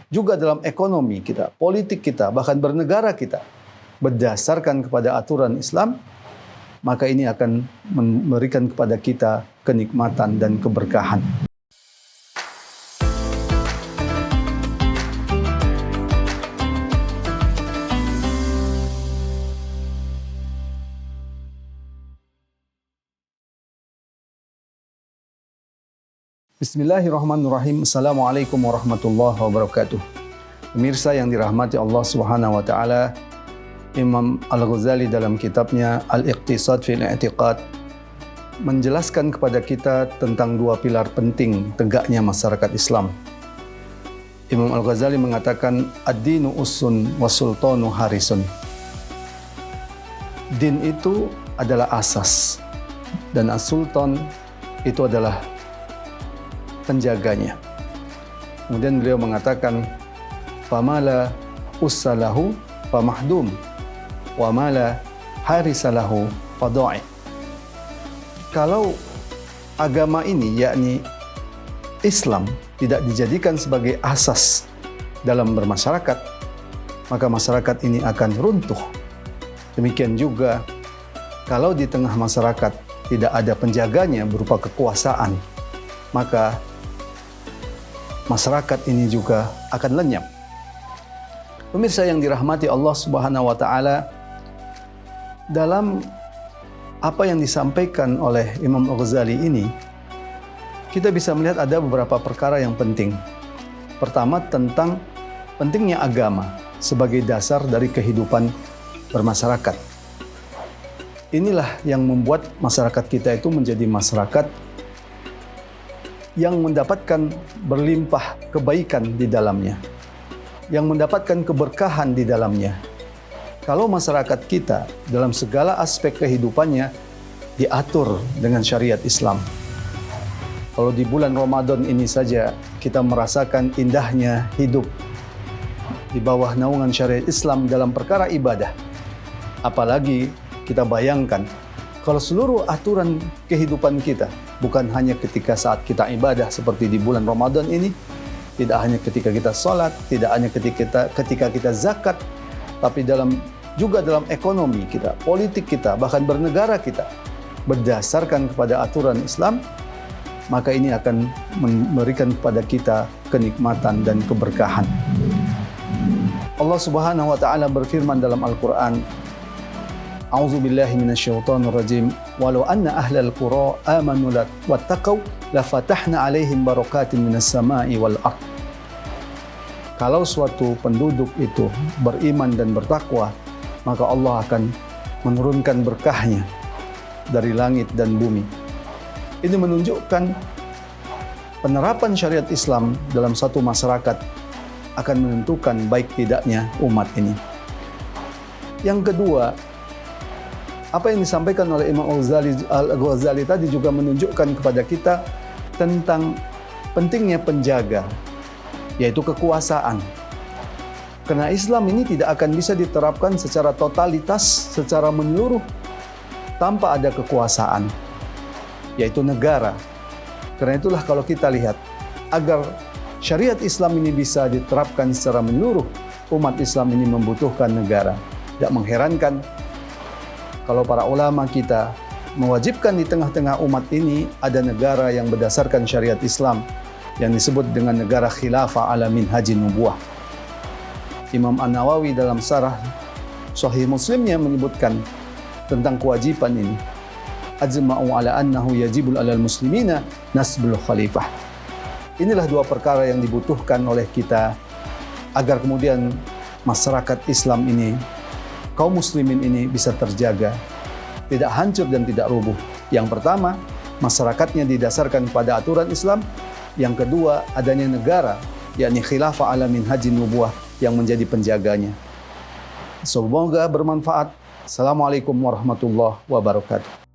juga dalam ekonomi kita, politik kita, bahkan bernegara kita berdasarkan kepada aturan Islam, maka ini akan memberikan kepada kita kenikmatan dan keberkahan. Bismillahirrahmanirrahim. Assalamualaikum warahmatullahi wabarakatuh. Pemirsa yang dirahmati Allah Subhanahu wa taala, Imam Al-Ghazali dalam kitabnya Al-Iqtisad fil I'tiqad menjelaskan kepada kita tentang dua pilar penting tegaknya masyarakat Islam. Imam Al-Ghazali mengatakan ad-dinu ussun wa sultanu harisun. Din itu adalah asas dan as-sultan itu adalah penjaganya. Kemudian beliau mengatakan famala ussalahu famahdum wa mala harisalahu fadha'i. Kalau agama ini, yakni Islam, tidak dijadikan sebagai asas dalam bermasyarakat, maka masyarakat ini akan runtuh. Demikian juga kalau di tengah masyarakat tidak ada penjaganya berupa kekuasaan, maka masyarakat ini juga akan lenyap. Pemirsa yang dirahmati Allah Subhanahu wa taala, dalam apa yang disampaikan oleh Imam Al-Ghazali ini, kita bisa melihat ada beberapa perkara yang penting. Pertama, tentang pentingnya agama sebagai dasar dari kehidupan bermasyarakat. Inilah yang membuat masyarakat kita itu menjadi masyarakat yang mendapatkan berlimpah kebaikan di dalamnya, yang mendapatkan keberkahan di dalamnya. Kalau masyarakat kita dalam segala aspek kehidupannya diatur dengan syariat Islam. Kalau di bulan Ramadan ini saja kita merasakan indahnya hidup di bawah naungan syariat Islam dalam perkara ibadah. Apalagi kita bayangkan kalau seluruh aturan kehidupan kita, bukan hanya ketika saat kita ibadah seperti di bulan Ramadan ini, tidak hanya ketika kita sholat, tidak hanya ketika kita zakat, tapi juga dalam ekonomi kita, politik kita, bahkan bernegara kita berdasarkan kepada aturan Islam, maka ini akan memberikan kepada kita kenikmatan dan keberkahan. Allah Subhanahu wa taala berfirman dalam Al-Qur'an, A'udzu billahi minasyaitonir rajim. Walau anna ahlal qura amanu wattaqau la fatahna 'alaihim barakatin minas sama'i wal ardh. Kalau suatu penduduk itu beriman dan bertakwa, maka Allah akan menurunkan berkahnya dari langit dan bumi. Ini menunjukkan penerapan syariat Islam dalam satu masyarakat akan menentukan baik tidaknya umat ini. Yang kedua, apa yang disampaikan oleh Imam Al-Ghazali tadi juga menunjukkan kepada kita tentang pentingnya penjaga, yaitu kekuasaan. Karena Islam ini tidak akan bisa diterapkan secara totalitas, secara menyeluruh, tanpa ada kekuasaan, yaitu negara. Karena itulah kalau kita lihat, agar syariat Islam ini bisa diterapkan secara menyeluruh, umat Islam ini membutuhkan negara. Tidak mengherankan kalau para ulama kita mewajibkan di tengah-tengah umat ini ada negara yang berdasarkan syariat Islam yang disebut dengan negara khilafah ala minhajin nubuwah. Imam An-Nawawi dalam syarah Sahih Muslimnya menyebutkan tentang kewajiban ini. Ajma'u ala annahu yajibul alal muslimina nasbul khalifah. Inilah dua perkara yang dibutuhkan oleh kita agar kemudian masyarakat Islam ini, kaum muslimin ini bisa terjaga, tidak hancur dan tidak rubuh. Yang pertama, masyarakatnya didasarkan pada aturan Islam. Yang kedua, adanya negara, yakni khilafah ala minhajin nubuwah yang menjadi penjaganya. Semoga bermanfaat. Assalamualaikum warahmatullahi wabarakatuh.